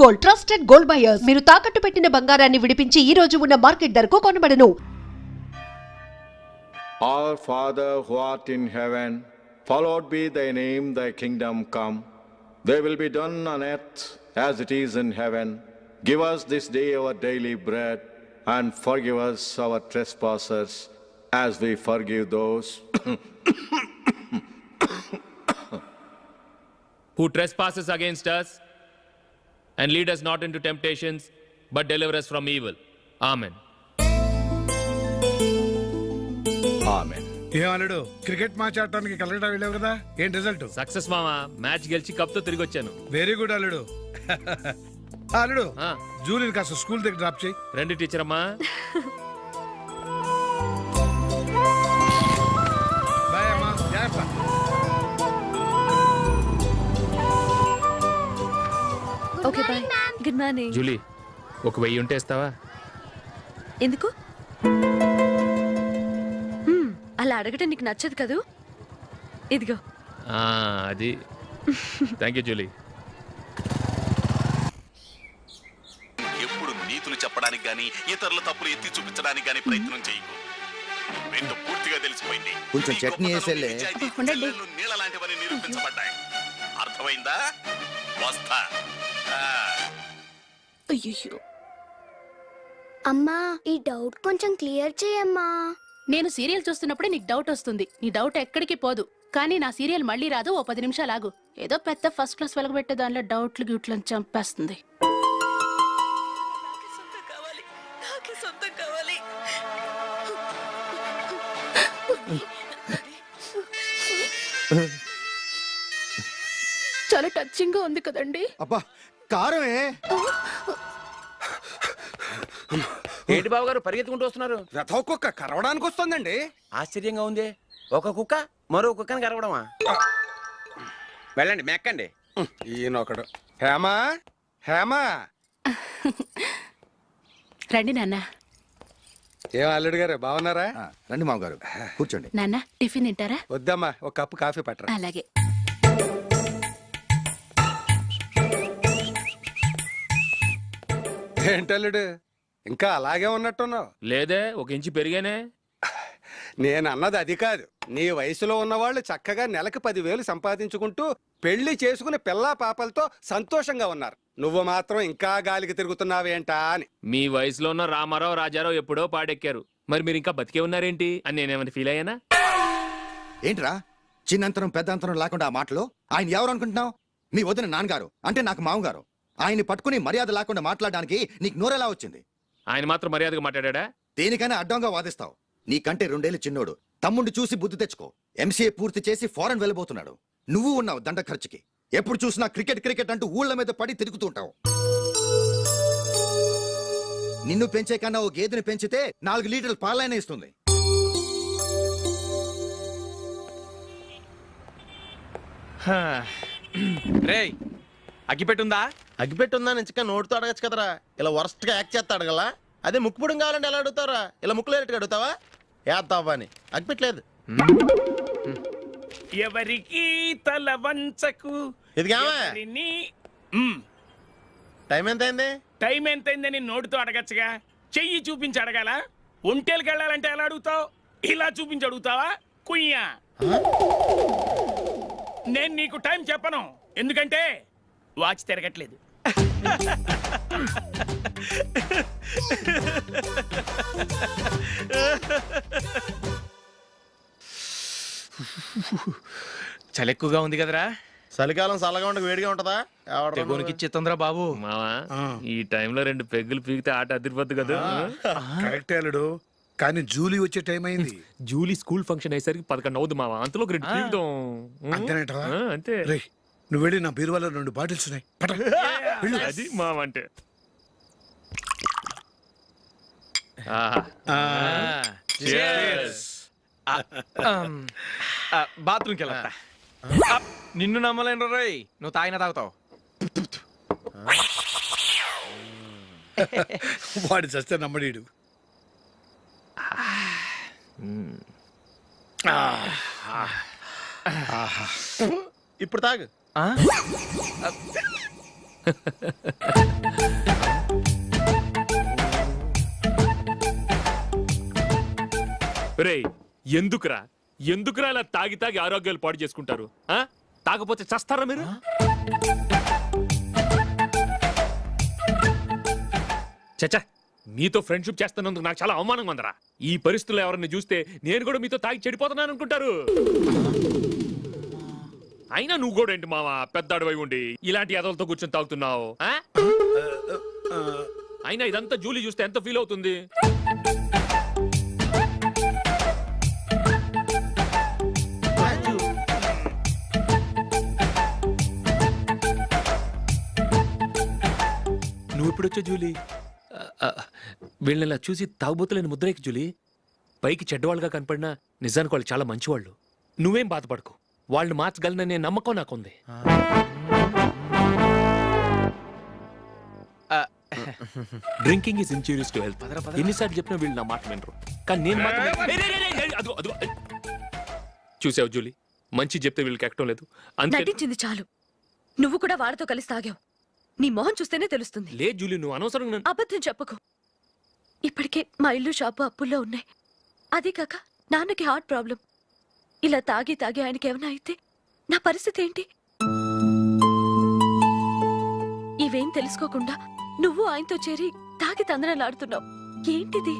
Gold, trusted gold buyers. మీరు తాకట్టు పెట్టిన బంగారాన్ని విడిపించి ఈ రోజు ఉన్న మార్కెట్ ధరకు కొనబడను. Our Father who art in heaven, hallowed be thy name, thy kingdom come. Thy will be done on earth as it is in heaven. Give us this day our daily bread, and forgive us our trespasses, as we forgive those who trespasses against us, and lead us not into temptations, but deliver us from evil. Amen. Amen. ఏమన్నాడు? Cricket match ఆడటానికి కలకటా వెళ్ళావు కదా, ఏం result? Success మామా, match గెలిచి cup తో తిరిగి వచ్చాను. వెరీ గుడ్ అల్లుడు. అల్లుడు, జూలిని కాస్త స్కూల్ దగ్గర డ్రాప్ చేయి. రండి టీచర్ అమ్మా. బాయ్ అమ్మా, జాగ్రత్త. Okay bye. Good morning. Julie, ఒక 1000 ఉంటే ఇస్తావా? ఎందుకు? అలా అడగటం నీకు నచ్చదు కదూ. ఇదిగో. అది థ్యాంక్ యూ జూలీ. ఎప్పుడు నీతులు చెప్పడానికి గాని ఇతరుల తప్పులు ఎత్తి చూపించడానికి గాని ప్రయత్నం చేయకు. రెండు పూర్తిగా తెలిసిపోయింది. కొంచెం చట్నీ వేసేలే. నీళ్ళ లాంటివని నిరూపించబడ్డాయి. అర్థమైందా? వస్తా. అయ్యో. అమ్మా, ఈ డౌట్ కొంచెం క్లియర్ చేయమ్మా. నేను సీరియల్ చూస్తున్నప్పుడే నీకు డౌట్ వస్తుంది. నీ డౌట్ ఎక్కడికి పోదు. కానీ నా సీరియల్ మళ్ళీ రాదు. ఓ 10 నిమిషాలు ఆగు. ఏదో పెద్ద ఫస్ట్ క్లాస్ వెలగబెట్టే దానిలో డౌట్లు గ్యూట్లను చంపేస్తుంది. చాలా టచింగ్ గా ఉంది కదండి. అబ్బా, కారమే. ఏంటి బాబు గారు పరిగెత్తుకుంటూ వస్తున్నారు? రథ కుక్క కరవడానికి వస్తుందండి. ఆశ్చర్యంగా ఉంది. ఒక కుక్క మరో కుక్కని కరవడమా? వెళ్ళండి, మెక్కండి. ఈయనొకడు. హేమా, హేమా. రండి నాన్న. ఏం అల్లుడు గారు బాగున్నారా? రండి మామగారు, కూర్చోండి. నాన్న, టిఫిన్ తింటారా? వద్దమ్మా, ఒక కప్పు కాఫీ పట్టరా. అలాగే. ఏంటల్లుడు, ఇంకా అలాగే ఉన్నట్టున్నావు? లేదే, 1 ఇంచు పెరిగానే. నేను అన్నది అది కాదు. నీ వయసులో ఉన్నవాళ్ళు చక్కగా నెలకు 10,000 సంపాదించుకుంటూ పెళ్లి చేసుకుని పిల్లా పాపలతో సంతోషంగా ఉన్నారు. నువ్వు మాత్రం ఇంకా గాలికి తిరుగుతున్నావేంటా అని. మీ వయసులో ఉన్న రామారావు రాజారావు ఎప్పుడో పాడెక్కారు. మరి మీరు ఇంకా బతికే ఉన్నారేంటి అని నేనేమైనా ఫీల్ అయ్యానా? ఏంట్రా చిన్నంతరం పెద్దంతరం లేకుండా ఆ మాటలు? ఆయన ఎవరు అనుకుంటున్నావు? మీ వదిన నాన్నగారు, అంటే నాకు మామగారు. ఆయన్ని పట్టుకుని మర్యాద లేకుండా మాట్లాడడానికి నీకు నోరెలా వచ్చింది? ఆయన మాత్రం మర్యాదగా మాట్లాడా? దేనికైనా అడ్డంగా వాదిస్తావు. నీకంటే 2 ఏళ్లు చిన్నోడు. తమ్ముడు చూసి బుద్ధి తెచ్చుకో. ఎంసీఏ పూర్తి చేసి ఫారెన్ వెళ్ళబోతున్నాడు. నువ్వు ఉన్నావు దండ ఖర్చుకి. ఎప్పుడు చూసినా క్రికెట్ క్రికెట్ అంటూ ఊళ్ళ మీద పడి తిరుగుతూ ఉంటావు. నిన్ను పెంచే కన్నా ఓ గేదెని పెంచితే 4 లీటర్ల పాలైనా ఇస్తుంది. రేయ్, అగ్గిపెట్టుందా? అగ్గిపెట్టుందా నుంచి నోటితో అడగచ్చు కదరా. ఇలా వరస్ట్ గా యాక్ట్ చేస్తా అడగలా. అదే ముక్కుపుడం కావాలంటే ఎలా అడుగుతారా? ఇలా ముక్కులేటట్టు అడుగుతావా? ఏత్తావా అని. అగ్గిపెట్టలేదు. ఎవరికి తల వంచకు. ఇది టైం ఎంత అయింది? టైం ఎంతైందని నోటితో అడగచ్చుగా. చెయ్యి చూపించి అడగాల. ఒంటేలకు వెళ్ళాలంటే ఎలా అడుగుతావు? ఇలా చూపించి అడుగుతావా? కుయ్యా. నేను నీకు టైం చెప్పను, ఎందుకంటే వాచ్ తిరగట్లేదు. చలి ఎక్కువగా ఉంది కదరా. చలికాలం చల్లగా ఉండక వేడిగా ఉంటదా? తెగోనికి తొందర బాబు. మావా, ఈ టైంలో 2 పెగ్గులు పీకితే ఆట అదిరిపోద్దు కదా. కరెక్టే అల్లుడు, కానీ జూలీ వచ్చే టైం అయింది. జూలీ స్కూల్ ఫంక్షన్ అయ్యేసరికి 11 అవుతుంది మావా. అంతలో 2 పీకుతాం. అంతేనేటవా? అంతే. రేయ్, నువ్వు వెళ్ళి నా బీరువాలో 2 బాటిల్స్ ఉన్నాయి. అది మావా అంటే. బాత్రూమ్కి వెళ్ళా. నిన్ను నమ్మలేను రోయ్, నువ్వు తాగినా తాగుతావు. వాడి చస్తే నమ్మడీడు. ఇప్పుడు తాగు. రేయ్ ఎందుకురా ఎందుకురా ఇలా తాగి తాగి ఆరోగ్యాలు పాడు చేసుకుంటారు ఆ? తాగపోతే చస్తారా మీరు? చచ్చా మీతో ఫ్రెండ్షిప్ చేస్తున్నందుకు నాకు చాలా అవమానంగా ఉందరా. ఈ పరిస్థితుల్లో ఎవరిని చూస్తే నేను కూడా మీతో తాగి చెడిపోతున్నాను అనుకుంటారు. అయినా నువ్వు కూడా ఏంటి మావా పెద్ద అడవై ఉండి ఇలాంటి ఎదలతో కూర్చొని తాగుతున్నావు ఆ? అయినా ఇదంతా జూలీ చూస్తే ఎంత ఫీల్ అవుతుంది? నువ్వు ఎప్పుడొచ్చా జూలీ? వీళ్ళని ఇలా చూసి తాగుబోతులేని ముద్రేకి జూలీ. పైకి చెడ్డవాళ్ళుగా కనపడినా నిజానికి వాళ్ళు చాలా మంచివాళ్ళు. నువ్వేం బాధపడకు, వాళ్ళని మార్చగలననే నమ్మకం నాకుంది. Drinking is injurious to health. ఎన్నిసార్లు చెప్పినా వీళ్ళు నా మాట వినరు. కానీ నేను మాత్రం అదిగో అదిగో. చూసావు జూలీ, మంచి చెప్తే వీళ్ళకి ఎక్కడం లేదు. అంతే నటించింది చాలు. నువ్వు కూడా వాడితో కలిసి తాగావు. నీ మొహం చూస్తేనే తెలుస్తుంది. లే జూలీ, నువ్వు అనవసరంగా అబద్ధం చెప్పకు. ఇప్పటికే మా ఇల్లు షాపు అప్పుల్లో ఉన్నాయి. అదే కాక నాన్నకి హార్ట్ ప్రాబ్లం. ఇలా తాగి తాగి ఆయనకి ఏమైనా అయితే నా పరిస్థితి ఏంటి? ఇవేం తెలుసుకోకుండా నువ్వు ఆయనతో చేరి తాగి తందనలాడుతున్నావు. ఏంటిది?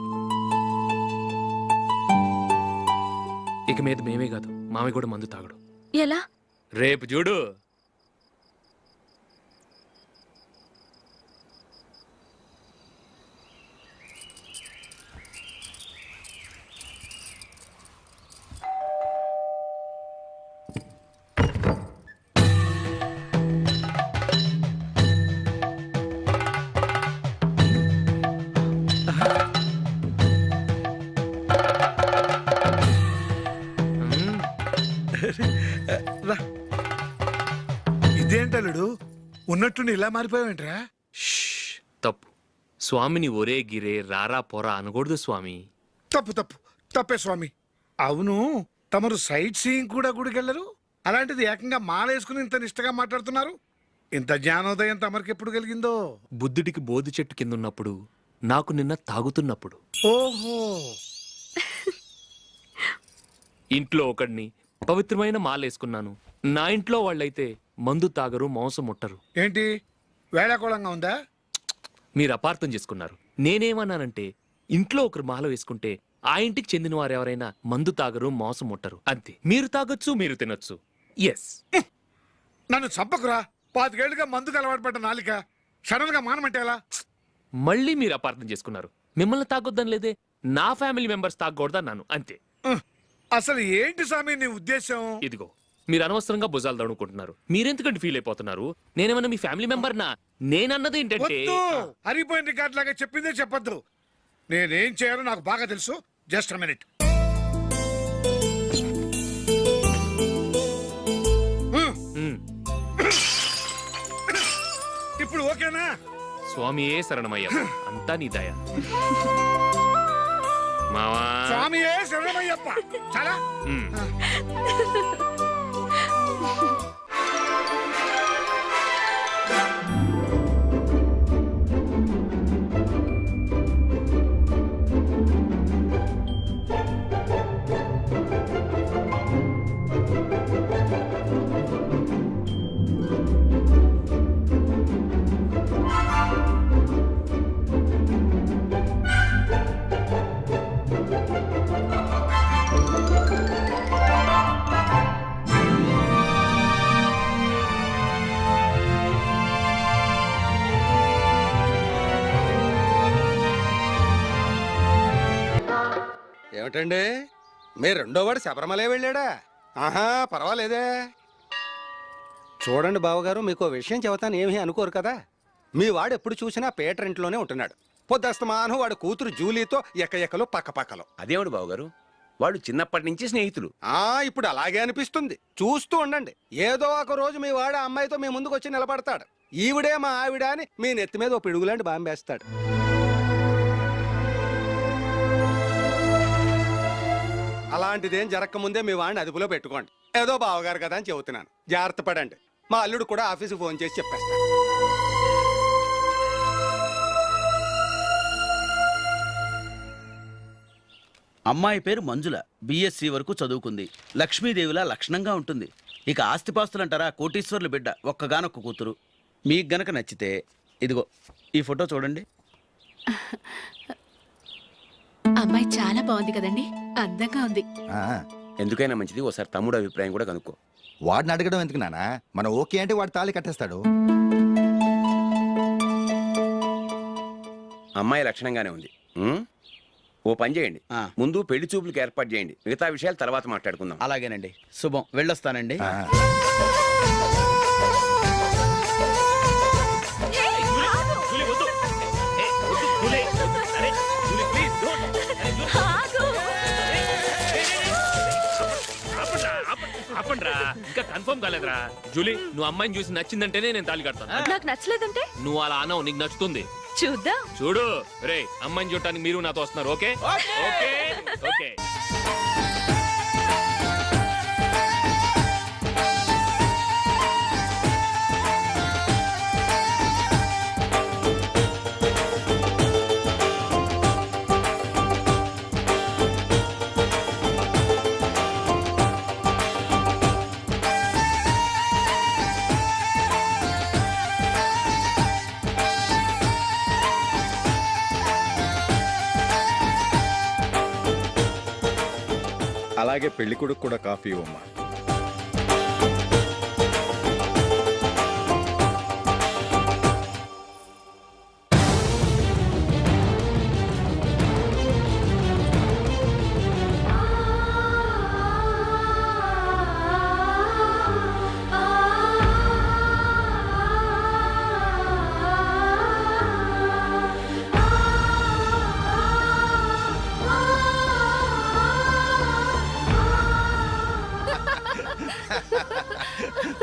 ఇక మీద మేమే కాదు, మామి కూడా మందు తాగడు. ఎలా? రేపు చూడు. ఇదేంటలుడు ఉన్నట్టుండి ఇలా మారిపోయావేంట్రా? తప్పు స్వామిని ఒరే గిరే రారా పోరా అనకూడదు స్వామి. తప్పే స్వామి. అవును, తమరు సైట్ సీయింగ్ కూడా గుడికెళ్ళరు. అలాంటిది ఏకంగా మాల వేసుకుని ఇంత నిష్టగా మాట్లాడుతున్నారు. ఇంత జ్ఞానోదయం తమరికి ఎప్పుడు కలిగిందో? బుద్ధుడికి బోధి చెట్టు కింద ఉన్నప్పుడు, నాకు నిన్న తాగుతున్నప్పుడు. ఓహో. ఇంట్లో ఒకడిని పవిత్రమైన మాలేసుకున్నాను. నా ఇంట్లో వాళ్ళైతే మందు తాగరు, మాంసం ముట్టరు. ఏంటి వేళాకోళంగా ఉందా? మీరు అపార్థం చేసుకున్నారు. నేనేమన్నానంటే ఇంట్లో ఒకరు మాల వేసుకుంటే ఆ ఇంటికి చెందిన వారు ఎవరైనా మందు తాగరు, మాంసం ముట్టరు అంతే. మీరు తాగొచ్చు, మీరు తినొచ్చు. ఎస్. నన్ను చంపకురా. 5 ఏళ్లుగా మందుకు అలవాటు పడ్డ నాలిక సడన్ గా మానమంటే ఎలా? మళ్ళీ మీరు అపార్థం చేసుకున్నారు. మిమ్మల్ని తాగొద్దని లేదే, నా ఫ్యామిలీ మెంబర్స్ తాగకూడదన్నాను అంతే. అసలు ఏంటి స్వామి నీ ఉద్దేశం? ఇదిగో మీరు అనవసరంగా భుజాలు దడుకుంటున్నారు. మీరెందుకంటే ఫీల్ అయిపోతున్నారు? నేనేమన్నా మీ ఫ్యామిలీ మెంబర్ నా? నేనన్నది ఏంటంటే హరిపోయిన రికార్డ్ లాగా చెప్పిందే చెప్పొద్దు. నేనేం చేయాలో నాకు బాగా తెలుసు. Just a minute. ఇప్పుడు ఓకేనా? స్వామియే శరణమయ్య, అంతా నీ దయ. మావా స్వామియే శరణమయ్యప్ప. చాలా ఏమిటండి, మీ రెండోవాడు శబరిమలే వెళ్ళాడా? ఆహా, పర్వాలేదే. చూడండి బావగారు, మీకు విషయం చెబుతాను, ఏమీ అనుకోరు కదా. మీ వాడు ఎప్పుడు చూసినా పేటర్ ఇంట్లోనే ఉంటున్నాడు. పొద్దస్తమానం వాడు కూతురు జూలీతో ఎక్కలు పక్కపక్కలు. అదేమిటి బావగారు, వాళ్ళు చిన్నప్పటి నుంచి స్నేహితులు. ఇప్పుడు అలాగే అనిపిస్తుంది. చూస్తూ ఉండండి, ఏదో ఒక రోజు మీ వాడు ఆ అమ్మాయితో మీ ముందుకు వచ్చి నిలబడతాడు. ఈవిడే మా ఆవిడ అని మీ నెత్తి మీద ఓ పిడుగులాంటి బాంబేస్తాడు. అలాంటిదేం జరగకముందే మీ వాడిని అదుపులో పెట్టుకోండి. ఏదో బావగారు కదా అని చెబుతున్నాను, జాగ్రత్త పడండి. మా అల్లుడు కూడా ఆఫీసుకు ఫోన్ చేసి చెప్పేస్తాను. అమ్మాయి పేరు మంజుల, బిఎస్సి వరకు చదువుకుంది. లక్ష్మీదేవిలా లక్షణంగా ఉంటుంది. ఇక ఆస్తిపాస్తులంటారా, కోటీశ్వర్లు బిడ్డ, ఒక్కగానొక్క కూతురు. మీకు గనక నచ్చితే ఇదిగో ఈ ఫోటో చూడండి. అమ్మాయి చాలా బాగుంది కదండి, అందంగా ఉంది. ఆ, ఎందుకైనా మంచిది ఓసారి తమ్ముడు అభిప్రాయం కూడా కనుక్కో. వాడిని అడగడం ఎందుకు నానా? మనం ఓకే అంటే వాడు తాళి కట్టేస్తాడు. అమ్మాయి లక్షణంగానే ఉంది. ఓ పని చేయండి, ఆ. ముందు పెళ్లి చూపులకు ఏర్పాటు చేయండి, మిగతా విషయాలు తర్వాత మాట్లాడుకుందాం. అలాగేనండి. శుభం, వెళ్ళొస్తానండి. ఆ, జూలీ, వద్దు. ఏ, వద్దు, జూలీ. అరే, జూలీ, please, don't. అరే, జూలీ. ఆపండ్రా, ఇంకా కన్ఫర్మ్ కాలేదురా. జూలీ, నువ్వు అమ్మాయిని చూసి నచ్చిందంటేనే నేను తాళి కడతాను. నాకు నచ్చలేదంటే నువ్వు అలా అనవు, నీకు నచ్చుతుంది. చూద్దాం. చూడు రే, అమ్మాయిని చూడటానికి మీరు నాతో వస్తున్నారు. Okay okay okay. అలాగే పెళ్లి కొడుకు కూడా కాఫీ ఇవ్వమ్మా.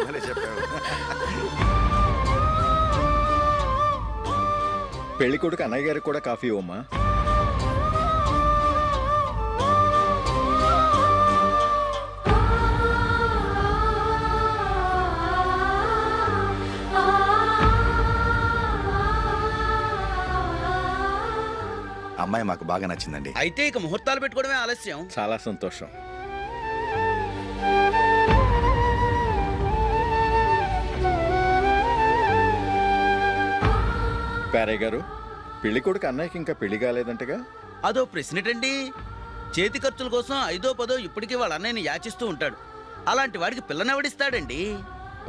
భలే చెప్పావు. పెళ్లి కొడుకు అన్నయ్య గారికి కూడా కాఫీ ఇవ్వమ్మా. అమ్మాయి మాకు బాగా నచ్చిందండి. అయితే ఇక ముహూర్తాలు పెట్టుకోవడమే ఆలస్యం. చాలా సంతోషం. పేరయ్య గారు, పెళ్లి కొడుకు అన్నయ్యకి ఇంకా పెళ్లి కాలేదంటగా? అదో ప్రశ్నటండి. చేతి ఖర్చుల కోసం 5దో 10దో ఇప్పటికీ వాళ్ళ అన్నయ్యని యాచిస్తూ ఉంటాడు. అలాంటి వాడికి పిల్లనెవడిస్తాడండి?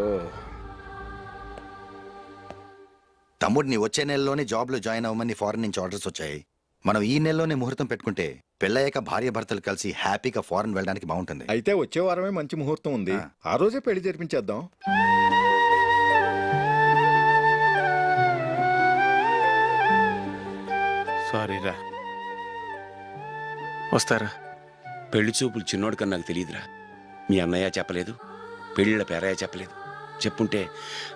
ఓ, తమ్ముడిని వచ్చే నెలలోనే జాబ్ లో జాయిన్ అవ్వమని ఫారెన్ నుంచి ఆర్డర్స్ వచ్చాయి. మనం ఈ నెలలోనే ముహూర్తం పెట్టుకుంటే పెళ్ళయ్యాక భార్య భర్తలు కలిసి హ్యాపీగా ఫారెన్ వెళ్ళడానికి బాగుంటుంది. అయితే వచ్చే వారమే మంచి ముహూర్తం ఉంది. ఆ రోజే పెళ్లి జరిపించేద్దాం. సారీరా, వస్తారా? పెళ్లి చూపులు చిన్నోడు కన్నా నాకు తెలియదురా. మీ అన్నయ్య చెప్పలేదు, పెళ్ళిళ్ళ పేరయ్య చెప్పలేదు. చెప్పుంటే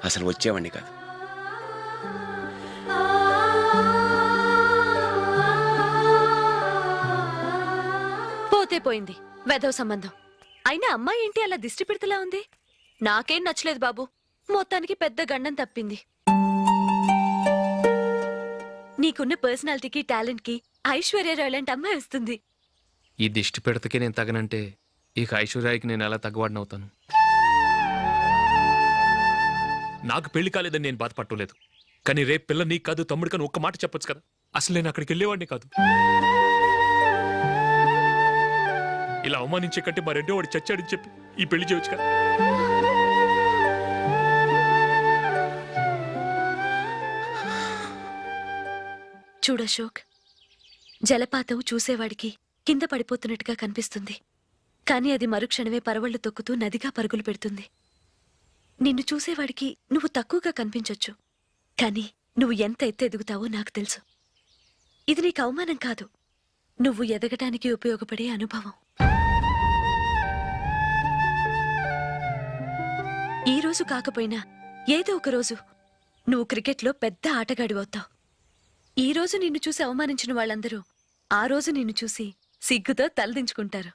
అసలు వచ్చేవాడిని కాదు. పోతే పోయింది వెధవ సంబంధం. అయినా అమ్మాయి ఏంటి అలా దిష్టి పెడతలా ఉంది? నాకేం నచ్చలేదు బాబు. మొత్తానికి పెద్ద గండం తప్పింది. నీకున్న పర్సనాలిటీకి టాలెంట్ కి ఐశ్వర్యరావు లాంటి అమ్మాయి వస్తుంది. ఈ దిష్టి పెడతకే నేను తగనంటే ఇక ఐశ్వర్యానికి నేను ఎలా తగ్గవాడినవుతాను? నాకు పెళ్లి కాలేదని నేను బాధపట్టలేదు, కానీ రేపు పిల్ల నీకు కాదు తమ్ముడు కానీ ఒక్క మాట చెప్పొచ్చు కదా. అసలు నేను అక్కడికి వెళ్ళేవాడిని కాదు. ఇలా అవమానించే కంటే మా రెండో వాడు చచ్చాడని చెప్పి ఈ పెళ్లి చేయొచ్చు కదా. చూడశోక్, జలపాతం చూసేవాడికి కింద పడిపోతున్నట్టుగా కనిపిస్తుంది, కానీ అది మరుక్షణమే పరవళ్లు తొక్కుతూ నదిగా పరుగులు పెడుతుంది. నిన్ను చూసేవాడికి నువ్వు తక్కువగా కనిపించొచ్చు, కానీ నువ్వు ఎంత ఎత్తు ఎదుగుతావో నాకు తెలుసు. ఇది నీకు అవమానం కాదు, నువ్వు ఎదగటానికి ఉపయోగపడే అనుభవం. ఈ రోజు కాకపోయినా ఏదో ఒక రోజు నువ్వు క్రికెట్లో పెద్ద ఆటగాడివవుతావు. ఈ రోజు నిన్ను చూసి అవమానించిన వాళ్ళందరూ ఆ రోజు నిన్ను చూసి సిగ్గుతో తలదించుకుంటారు.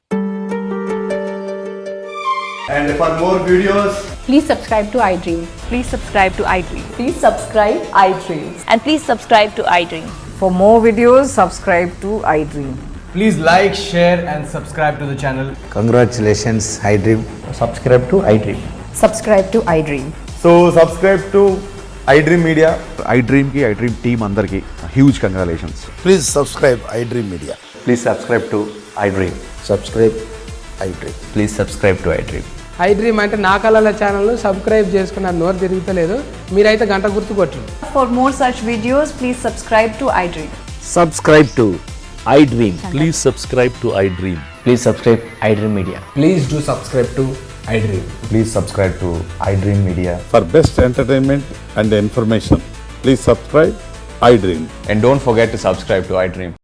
And for more videos, Please subscribe to iDream. Please subscribe to iDream. Please subscribe iDream. And please subscribe to iDream. For more videos, subscribe to iDream. Please like, share, and subscribe to the channel. Congratulations I dream. Subscribe to iDream. Subscribe to iDream. So subscribe to iDream Media. iDream కి iDream team అందరికి huge congratulations. Please subscribe I dream media. Please subscribe to iDream. Subscribe I dream. Please subscribe to iDream. iDream అంటే నా కళల channel subscribe చేసుకున్న నోరు తిరుగుతలేదు. మీరైతే గంట గుర్తు కొట్టండి. For more such videos, please subscribe to iDream. Subscribe to iDream. Please subscribe to iDream. Please subscribe iDream Media. Please do subscribe to iDream. Please subscribe to iDream media. For best entertainment and information, please subscribe iDream. And don't forget to subscribe to iDream.